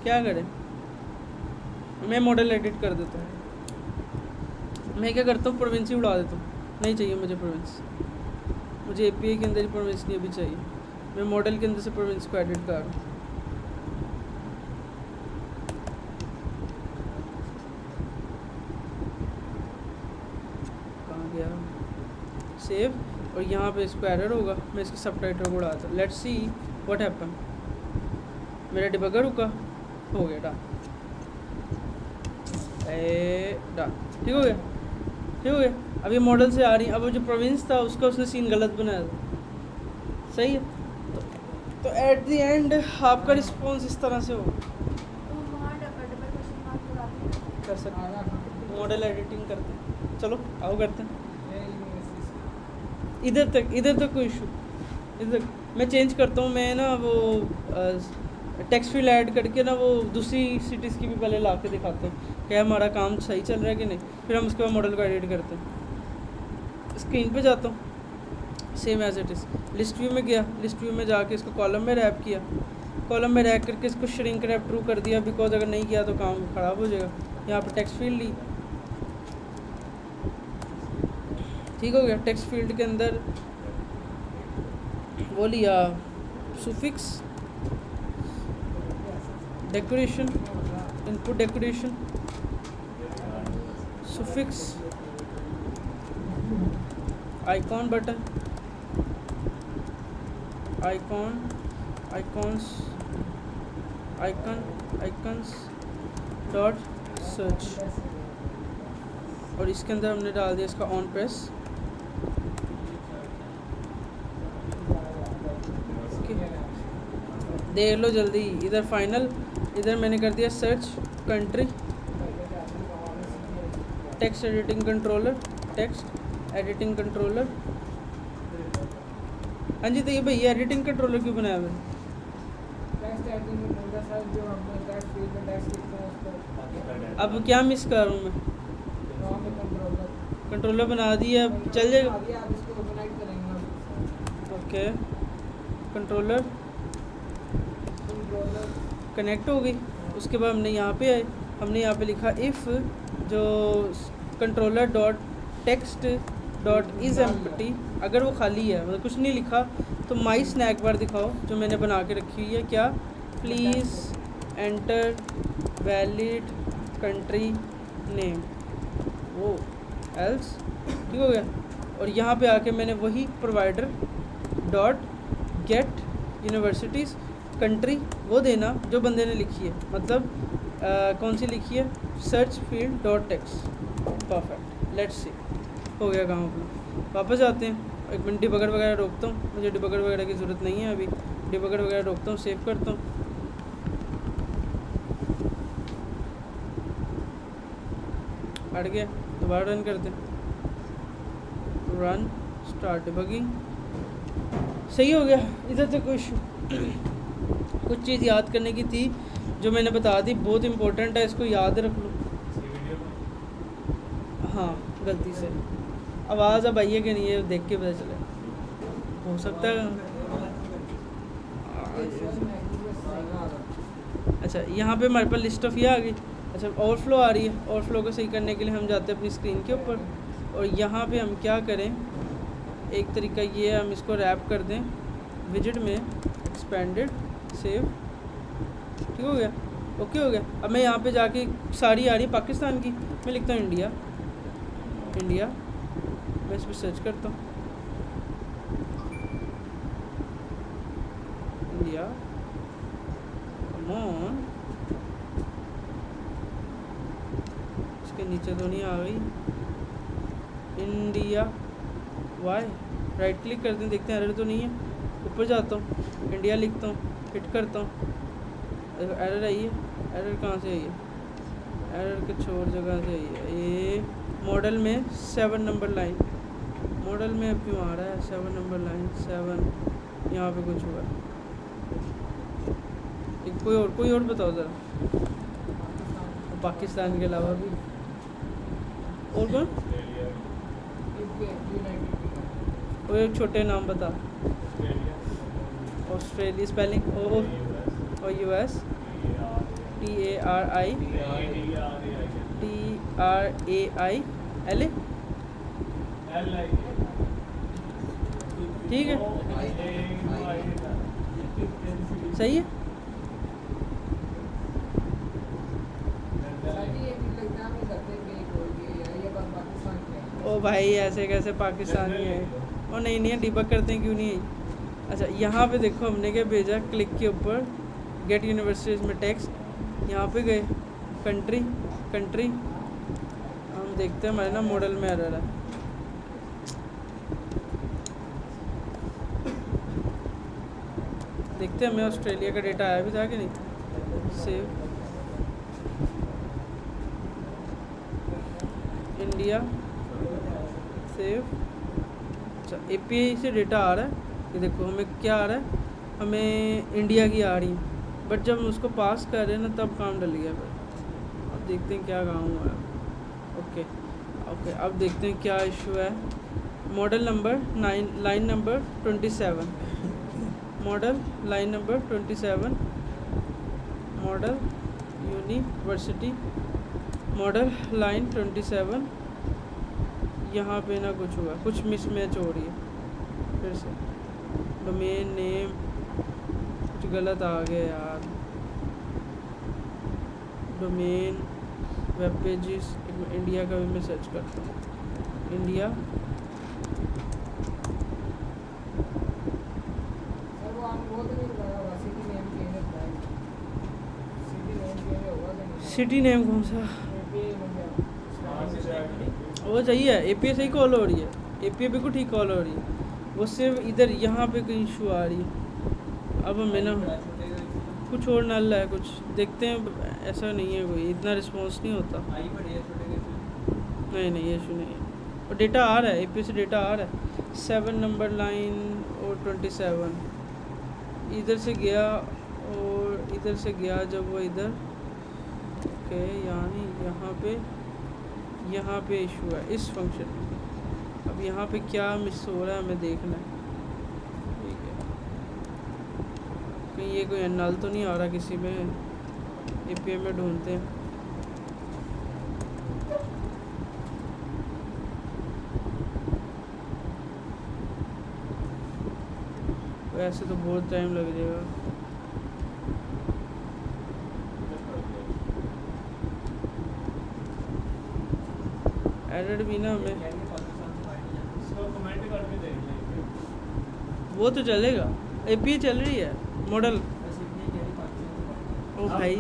Speaker 1: क्या करें, मैं मॉडल एडिट कर देता हूँ। मैं क्या करता हूँ, प्रोविंस ही उड़ा देता हूँ। नहीं चाहिए मुझे प्रोविंस, मुझे एपीआई के अंदर ही प्रोविंस नहीं अभी चाहिए। मैं मॉडल के अंदर से प्रोविंस को एडिट कर रहा हूँ। कहाँ गया, सेव, और यहाँ पे इसको एरर होगा, मैं इसके सबटाइटल को उड़ाता हूँ। Let's see what happen. मेरा डिबगर रुका, हो गया, डन, डन, ठीक हो गया, ठीक हो गया। अब ये मॉडल से आ रही है। अब वो जो प्रोविंस था उसका उसने सीन गलत बनाया था। सही है, तो एट द एंड आपका रिस्पॉन्स इस तरह से हो कर सकते। मॉडल एडिटिंग करते हैं, चलो आओ करते हैं। इधर तक कोई इशू, इधर मैं चेंज करता हूँ। मैं ना वो टेक्स्ट फील्ड ऐड करके ना वो दूसरी सिटीज़ की भी पहले ला के दिखाता हूँ क्या हमारा काम सही चल रहा है कि नहीं, फिर हम उसके बाद मॉडल को एडिट करते हैं। स्क्रीन पे जाता हूँ, same as it is. List view में गया, लिस्ट व्यू में जाके इसको कॉलम में रैप किया, कॉलम में रैप करके इसको श्रिंक रैप ट्रू कर दिया, बिकॉज अगर नहीं किया तो काम ख़राब हो जाएगा। यहाँ पर टेक्स्ट फील्ड ली, ठीक हो गया। टेक्स्ट फील्ड के अंदर वो लिया suffix decoration, input decoration, suffix icon button, icon, icons, icons dot search, और इसके अंदर हमने डाल दिया इसका ऑन प्रेस। देख लो जल्दी, इधर फाइनल, इधर मैंने कर दिया search country, text editing controller, text editing controller. हाँ जी, तो ये भैया एडिटिंग कंट्रोलर क्यों बनाया मैंने? अब क्या मिस कर रहा हूँ मैं? कंट्रोलर बना दिया, चल जाएगा। ओके, कंट्रोलर कनेक्ट हो गई। उसके बाद हमने यहाँ पे आए, हमने यहाँ पे लिखा इफ़ जो controller dot text dot is empty, अगर वो खाली है मतलब कुछ नहीं लिखा तो माई स्नैक बार दिखाओ जो मैंने बना के रखी हुई है। क्या, please enter valid country name, वो एल्स, ठीक हो गया। और यहाँ पे आके मैंने वही provider dot gate universities country वो देना जो बंदे ने लिखी है, मतलब कौन सी लिखी है, search field dot text. Perfect, let's see, हो गया काम अपना। वापस आते हैं, एक मिनट डिबगर वगैरह रोकता हूँ, मुझे डिबगर वगैरह की ज़रूरत नहीं है अभी। डिबगर वगैरह रोकता हूँ, सेव करता हूँ, हट गया, दोबारा रन करते हैं, रन स्टार्ट डिबगिंग, सही हो गया। इधर तक कोई इशू। कुछ चीज़ याद करने की थी जो मैंने बता दी, बहुत इम्पोर्टेंट है, इसको याद रख लो। हाँ, गलती से आवाज़ अब आई है कि नहीं है देख के पता चले, हो सकता है। अच्छा, यहाँ पे हमारे पास लिस्ट ऑफ ये आ गई। अच्छा, ओवरफ्लो आ रही है, ओवरफ्लो को सही करने के लिए हम जाते हैं अपनी स्क्रीन के ऊपर, और यहाँ पे हम क्या करें, एक तरीका ये है, हम इसको रैप कर दें विजिट में, एक्सपेंडेड, सेव, ठीक हो गया, ओके हो गया। अब मैं यहाँ पे जाके सारी आ रही है पाकिस्तान की, मैं लिखता हूँ इंडिया, इंडिया, मैं इस पर सर्च करता हूँ, इंडिया, कम ऑन, इसके नीचे तो नहीं आ गई, इंडिया, वाई, राइट क्लिक करते हैं, देखते हैं एरर तो नहीं है, ऊपर जाता हूँ, इंडिया लिखता हूँ, हिट करता हूँ, एरर आई है, एरर कहाँ से आई है, एरर के छोर जगह से आई है, ये मॉडल में 7 नंबर लाइन, मॉडल में अब क्यों आ रहा है 7 नंबर लाइन 7, यहाँ पे कुछ हुआ। एक कोई और बताओ ज़रा, पाकिस्तान के अलावा भी और कौन, कोई एक छोटे नाम बता। ऑस्ट्रेलिया स्पेलिंग और US TARI LA, ठीक है सही है। ओ भाई ऐसे कैसे पाकिस्तानी है, और नहीं है डिबग करते हैं क्यों नहीं है। अच्छा यहाँ पे देखो हमने क्या भेजा, क्लिक के ऊपर गेट यूनिवर्सिटीज में टेक्स्ट, यहाँ पे गए कंट्री हम देखते हैं हमारे ना मॉडल में एरर है। देखते हैं हमें ऑस्ट्रेलिया का डेटा आया भी था कि नहीं। Save India, save. अच्छा API से डेटा आ रहा है, ये देखो हमें क्या आ रहा है, हमें इंडिया की आ रही है, बट जब हम उसको पास कर रहे हैं ना तब काम डल गया। फिर अब देखते हैं क्या काम हुआ है। ओके अब देखते हैं क्या इशू है। Model number 9 line number 27, model line number 27, model university model line 27, यहाँ पे ना कुछ हुआ, कुछ मिसमैच हो रही है। फिर से डोमेन नेम कुछ गलत आ गया यार, डोमेन वेब पेजेस। इंडिया का भी मैं सर्च करता हूँ, इंडिया सिटी नेम कौन सा वो चाहिए। API सही कॉल हो रही है, API बिल्कुल ठीक कॉल हो रही है, वो सिर्फ इधर यहाँ पे कहीं इशू आ रही है। अब हमें ना कुछ और नल है, कुछ देखते हैं। ऐसा नहीं है कोई इतना रिस्पॉन्स नहीं होता, नहीं ये इशू नहीं है, और डेटा आ रहा है API से डेटा आ रहा है। 7 नंबर लाइन और 27 इधर से गया और इधर से गया, जब वो इधर ओके यानी यहाँ पे इशू है इस फंक्शन में। अब यहाँ पे क्या मिस हो रहा है हमें देखना है, ठीक है। कहीं ये कोई नल तो नहीं आ रहा किसी में, API में ढूंढते हैं। वैसे तो बहुत टाइम लग जाएगा। एरर भी ना हमें वो तो चलेगा, API चल रही है मॉडल। ओ भाई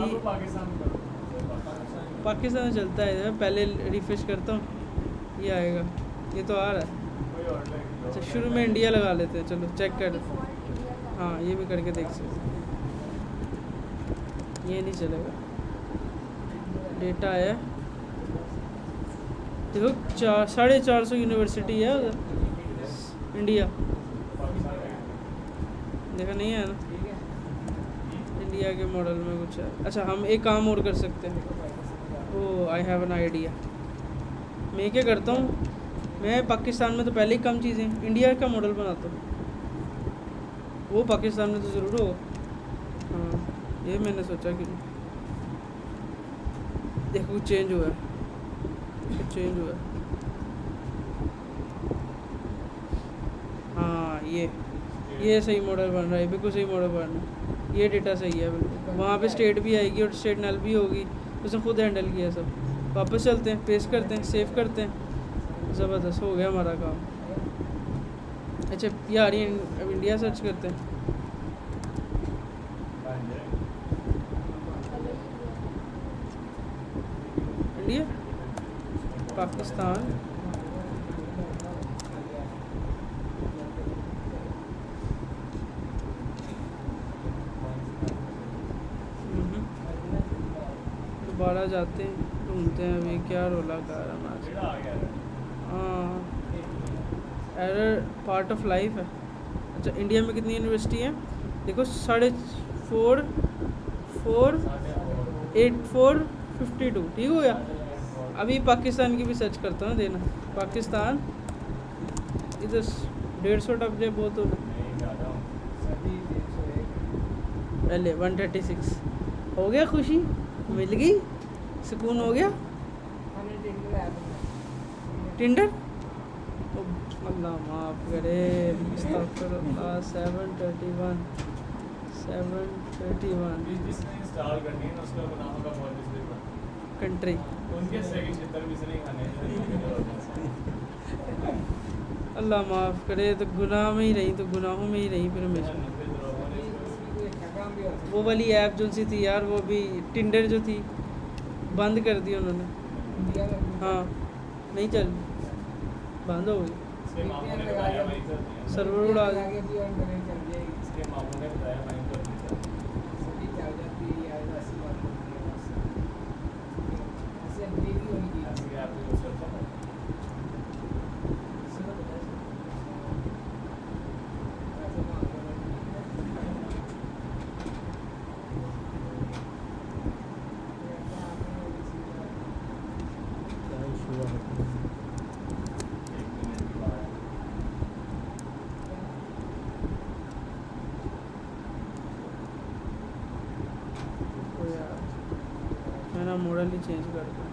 Speaker 1: पाकिस्तान चलता है, पहले रिफ्रेश करता हूँ ये आएगा, ये तो आ रहा है। अच्छा शुरू में इंडिया लगा लेते हैं, चलो चेक कर, हाँ ये भी करके देख सकते। ये नहीं चलेगा, डेटा है देखो 450 यूनिवर्सिटी है उधर इंडिया, देखा नहीं है ना इंडिया के मॉडल में कुछ है। अच्छा हम एक काम और कर सकते हैं, ओ आई हैव एन आइडिया। मैं क्या करता हूँ, मैं पाकिस्तान में तो पहले ही कम चीज़ें, इंडिया का मॉडल बनाता हूँ, वो पाकिस्तान में तो ज़रूर हो। हाँ ये मैंने सोचा कि देखो चेंज हुआ है, चेंज हुआ। हाँ ये सही मॉडल बन रहा है, बिल्कुल सही मॉडल बन रहा है, ये डेटा सही है बिल्कुल। वहाँ पे स्टेट भी आएगी और स्टेट नल भी होगी, उसने खुद हैंडल किया सब। वापस चलते हैं, पेस्ट करते हैं, सेव करते हैं, ज़बरदस्त हो गया हमारा काम। अच्छा ये आ रही है, अब इंडिया सर्च करते हैं। इंडिया पाकिस्तान दोबारा जाते हैं, ढूंढते हैं अभी क्या रोला कर रहा है। हाँ एरर पार्ट ऑफ लाइफ है। अच्छा इंडिया में कितनी यूनिवर्सिटी है देखो, 4,8452, ठीक हो गया। अभी पाकिस्तान की भी सर्च करता हूँ, देना पाकिस्तान इधर 150 टप जाए बहुत हो पहले 136 हो गया, खुशी मिल गई, सुकून हो गया। टिंडर अल्लाह माफ़ करे, अस्तगफिरुल्लाह। 731 कंट्री अल्लाह माफ़ करे, तो गुनाह में ही रही, तो गुनाहों में ही रही फिर हमेशा। वो वाली ऐप जो सी थी यार, वो भी टिंडर जो थी बंद कर दी उन्होंने। हाँ नहीं चल, बंद हो गई, सर्वर उड़ा गया। मेरा मॉडल ही चेंज कर दूँ।